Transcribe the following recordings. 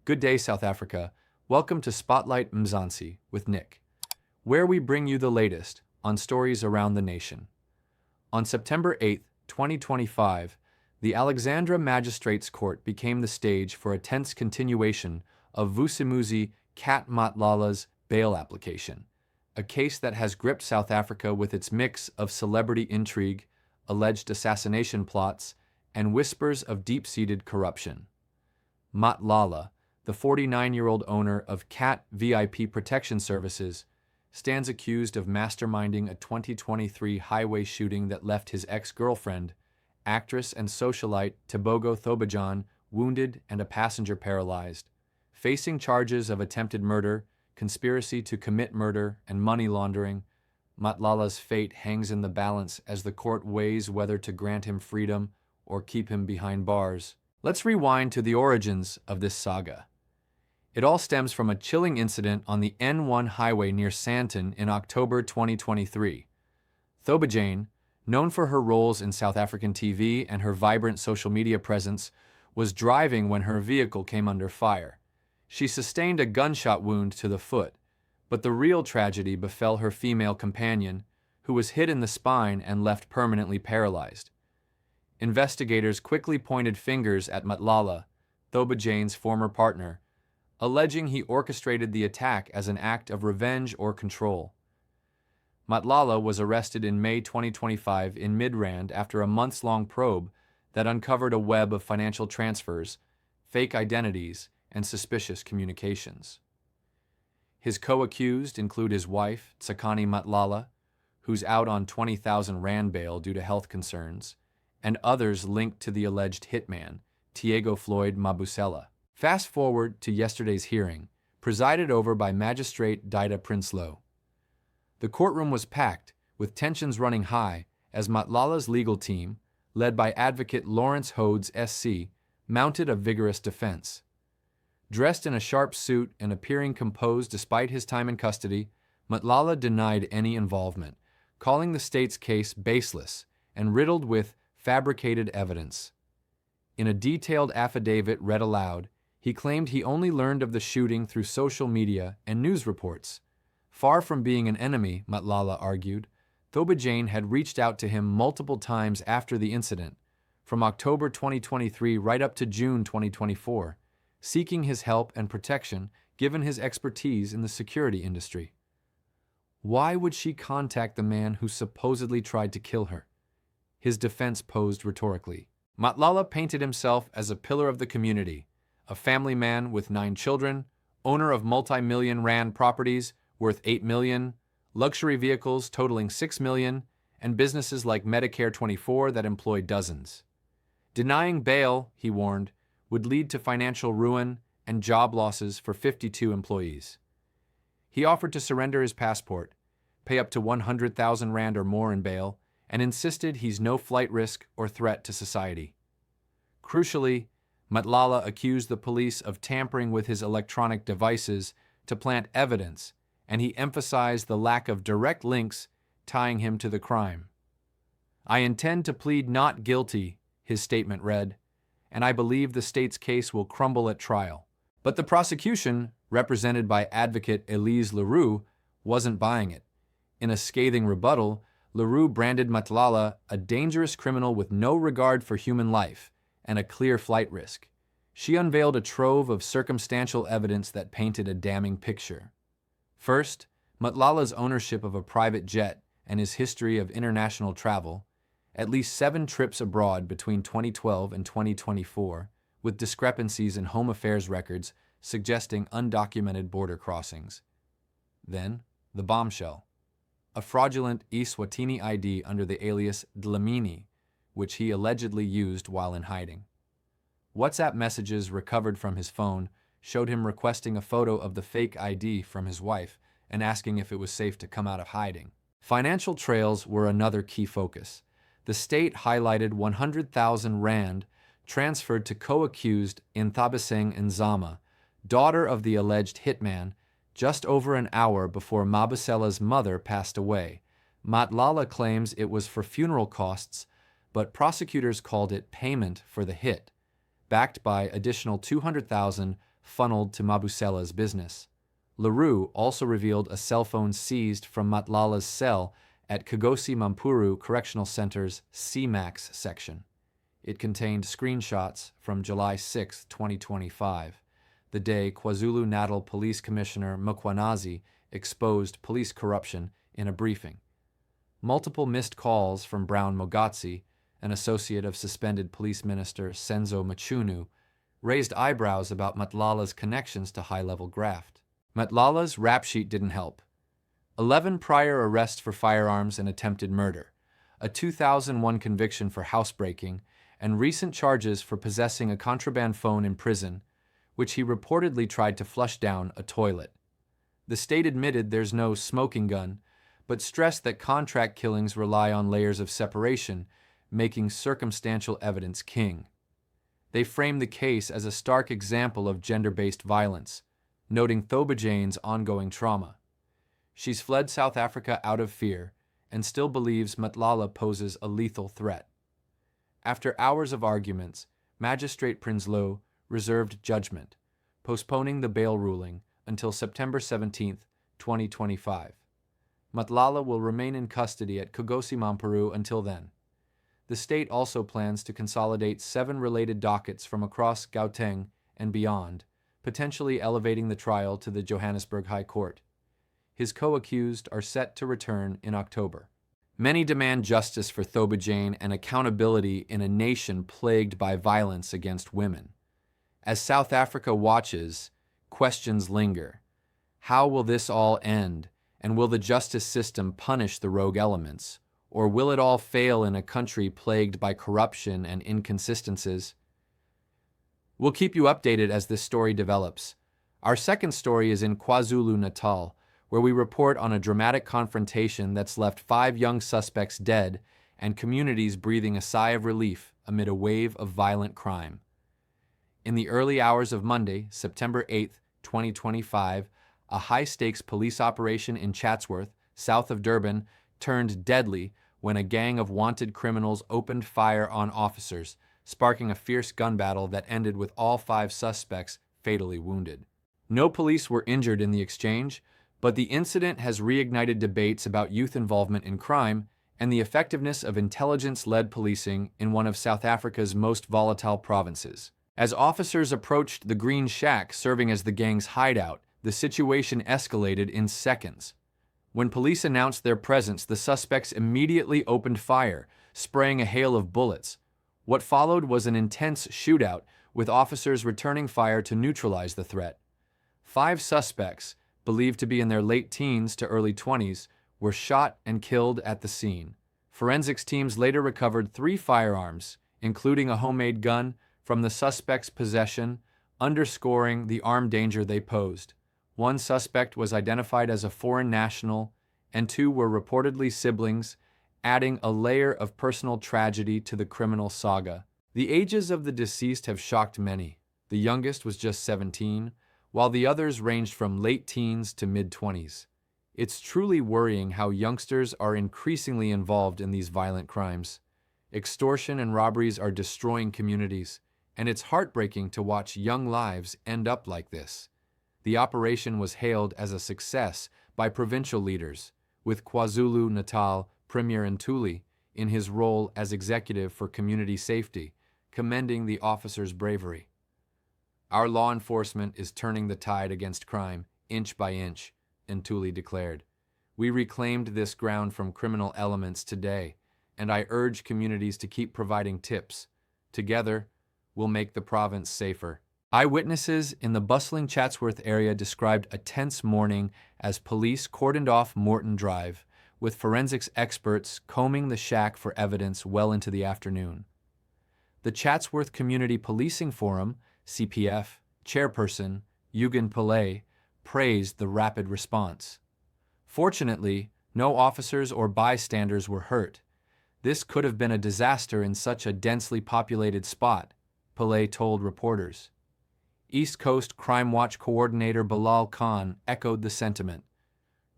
Good day, South Africa. Welcome to Spotlight Mzansi with Nick, where we bring you the latest on stories around the nation. On September 8, 2025, the Alexandra Magistrates Court became the stage for a tense continuation of Vusimuzi Matlala's bail application, a case that has gripped South Africa with its mix of celebrity intrigue, alleged assassination plots, and whispers of deep-seated corruption. Matlala, the 49-year-old owner of Cat VIP Protection Services, stands accused of masterminding a 2023 highway shooting that left his ex-girlfriend, actress and socialite Tebogo Thobajan, wounded and a passenger paralyzed. Facing charges of attempted murder, conspiracy to commit murder, and money laundering, Matlala's fate hangs in the balance as the court weighs whether to grant him freedom or keep him behind bars. Let's rewind to the origins of this saga. It all stems from a chilling incident on the N1 highway near Sandton in October 2023. Thobajan, known for her roles in South African TV and her vibrant social media presence, was driving when her vehicle came under fire. She sustained a gunshot wound to the foot, but the real tragedy befell her female companion, who was hit in the spine and left permanently paralyzed. Investigators quickly pointed fingers at Matlala, Thobajan's former partner, alleging he orchestrated the attack as an act of revenge or control. Matlala was arrested in May 2025 in Midrand after a months-long probe that uncovered a web of financial transfers, fake identities, and suspicious communications. His co-accused include his wife, Tsakani Matlala, who's out on 20,000 rand bail due to health concerns, and others linked to the alleged hitman, Tiago Floyd Mabusela. Fast forward to yesterday's hearing, presided over by Magistrate Dida Prinsloo. The courtroom was packed, with tensions running high, as Matlala's legal team, led by advocate Lawrence Hodes SC, mounted a vigorous defense. Dressed in a sharp suit and appearing composed despite his time in custody, Matlala denied any involvement, calling the state's case baseless and riddled with fabricated evidence. In a detailed affidavit read aloud, he claimed he only learned of the shooting through social media and news reports. Far from being an enemy, Matlala argued, Thobajan had reached out to him multiple times after the incident, from October 2023 right up to June 2024, seeking his help and protection given his expertise in the security industry. Why would she contact the man who supposedly tried to kill her? His defense posed rhetorically. Matlala painted himself as a pillar of the community, a family man with 9 children, owner of multi-million rand properties worth 8 million, luxury vehicles totaling 6 million, and businesses like Medicare 24 that employ dozens. Denying bail, he warned, would lead to financial ruin and job losses for 52 employees. He offered to surrender his passport, pay up to 100,000 rand or more in bail, and insisted he's no flight risk or threat to society. Crucially, Matlala accused the police of tampering with his electronic devices to plant evidence, and he emphasized the lack of direct links tying him to the crime. "I intend to plead not guilty," his statement read, "and I believe the state's case will crumble at trial." But the prosecution, represented by advocate Elise Leroux, wasn't buying it. In a scathing rebuttal, Leroux branded Matlala a dangerous criminal with no regard for human life and a clear flight risk. She unveiled a trove of circumstantial evidence that painted a damning picture. First, Matlala's ownership of a private jet and his history of international travel, at least 7 trips abroad between 2012 and 2024, with discrepancies in home affairs records suggesting undocumented border crossings. Then, the bombshell, a fraudulent Eswatini ID under the alias Dlamini, which he allegedly used while in hiding. WhatsApp messages recovered from his phone showed him requesting a photo of the fake ID from his wife and asking if it was safe to come out of hiding. Financial trails were another key focus. The state highlighted 100,000 rand transferred to co-accused Nthabiseng Nzama, daughter of the alleged hitman, just over an hour before Mabusela's mother passed away. Matlala claims it was for funeral costs, but prosecutors called it payment for the hit, backed by additional 200,000 funneled to Mabusela's business. LaRue also revealed a cell phone seized from Matlala's cell at Kgosi Mampuru Correctional Center's CMAX section. It contained screenshots from July 6, 2025, the day KwaZulu-Natal Police Commissioner Mkhwanazi exposed police corruption in a briefing. Multiple missed calls from Brown Mogatsi, an associate of suspended Police Minister Senzo Mchunu, raised eyebrows about Matlala's connections to high-level graft. Matlala's rap sheet didn't help. 11 prior arrests for firearms and attempted murder, a 2001 conviction for housebreaking, and recent charges for possessing a contraband phone in prison, which he reportedly tried to flush down a toilet. The state admitted there's no smoking gun, but stressed that contract killings rely on layers of separation, making circumstantial evidence king. They framed the case as a stark example of gender-based violence, noting Thobajane's ongoing trauma. She's fled South Africa out of fear and still believes Matlala poses a lethal threat. After hours of arguments, Magistrate Prinsloo reserved judgment, postponing the bail ruling until September 17, 2025. Matlala will remain in custody at Kgosi Mampuru until then. The state also plans to consolidate 7 related dockets from across Gauteng and beyond, potentially elevating the trial to the Johannesburg High Court. His co-accused are set to return in October. Many demand justice for Thobajane and accountability in a nation plagued by violence against women. As South Africa watches, questions linger. How will this all end, and will the justice system punish the rogue elements? Or will it all fail in a country plagued by corruption and inconsistencies? We'll keep you updated as this story develops. Our second story is in KwaZulu-Natal, where we report on a dramatic confrontation that's left 5 young suspects dead and communities breathing a sigh of relief amid a wave of violent crime. In the early hours of Monday, September 8, 2025, a high-stakes police operation in Chatsworth, south of Durban, turned deadly when a gang of wanted criminals opened fire on officers, sparking a fierce gun battle that ended with all 5 suspects fatally wounded. No police were injured in the exchange, but the incident has reignited debates about youth involvement in crime and the effectiveness of intelligence-led policing in one of South Africa's most volatile provinces. As officers approached the Green Shack serving as the gang's hideout, the situation escalated in seconds. When police announced their presence, the suspects immediately opened fire, spraying a hail of bullets. What followed was an intense shootout, with officers returning fire to neutralize the threat. 5 suspects, believed to be in their late teens to early 20s, were shot and killed at the scene. Forensics teams later recovered 3 firearms, including a homemade gun, from the suspects' possession, underscoring the armed danger they posed. 1 suspect was identified as a foreign national, and 2 were reportedly siblings, adding a layer of personal tragedy to the criminal saga. The ages of the deceased have shocked many. The youngest was just 17, while the others ranged from late teens to mid-20s. It's truly worrying how youngsters are increasingly involved in these violent crimes. Extortion and robberies are destroying communities, and it's heartbreaking to watch young lives end up like this. The operation was hailed as a success by provincial leaders, with KwaZulu-Natal Premier Ntuli, in his role as executive for community safety, commending the officers' bravery. "Our law enforcement is turning the tide against crime, inch by inch," Ntuli declared. "We reclaimed this ground from criminal elements today, and I urge communities to keep providing tips. Together, we'll make the province safer." Eyewitnesses in the bustling Chatsworth area described a tense morning as police cordoned off Morton Drive, with forensics experts combing the shack for evidence well into the afternoon. The Chatsworth Community Policing Forum, CPF, chairperson Eugen Pillay, praised the rapid response. "Fortunately, no officers or bystanders were hurt. This could have been a disaster in such a densely populated spot," Pillay told reporters. East Coast Crime Watch coordinator Bilal Khan echoed the sentiment.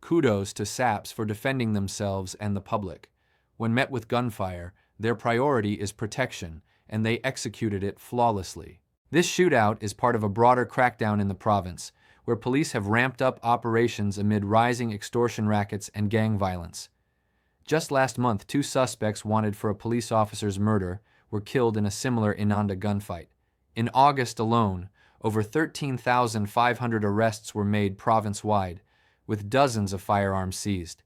"Kudos to SAPs for defending themselves and the public. When met with gunfire, their priority is protection, and they executed it flawlessly." This shootout is part of a broader crackdown in the province, where police have ramped up operations amid rising extortion rackets and gang violence. Just last month, 2 suspects wanted for a police officer's murder were killed in a similar Inanda gunfight. In August alone, over 13,500 arrests were made province-wide, with dozens of firearms seized.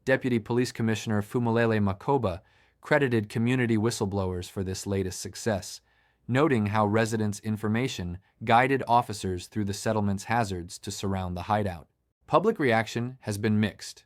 Deputy Police Commissioner Fumalele Makoba credited community whistleblowers for this latest success, noting how residents' information guided officers through the settlement's hazards to surround the hideout. Public reaction has been mixed.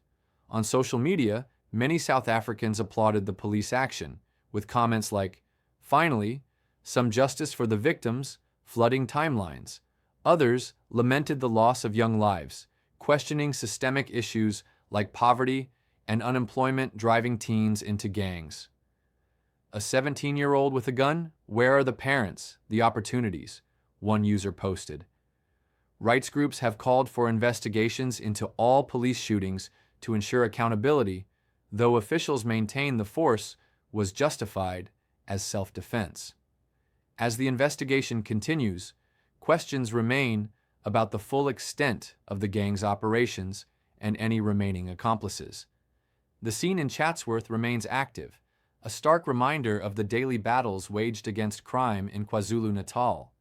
On social media, many South Africans applauded the police action, with comments like, "Finally, some justice for the victims, flooding timelines." Others lamented the loss of young lives, questioning systemic issues like poverty and unemployment driving teens into gangs. "A 17-year-old with a gun? Where are the parents, the opportunities?" one user posted. Rights groups have called for investigations into all police shootings to ensure accountability, though officials maintain the force was justified as self-defense. As the investigation continues, questions remain about the full extent of the gang's operations and any remaining accomplices. The scene in Chatsworth remains active, a stark reminder of the daily battles waged against crime in KwaZulu-Natal.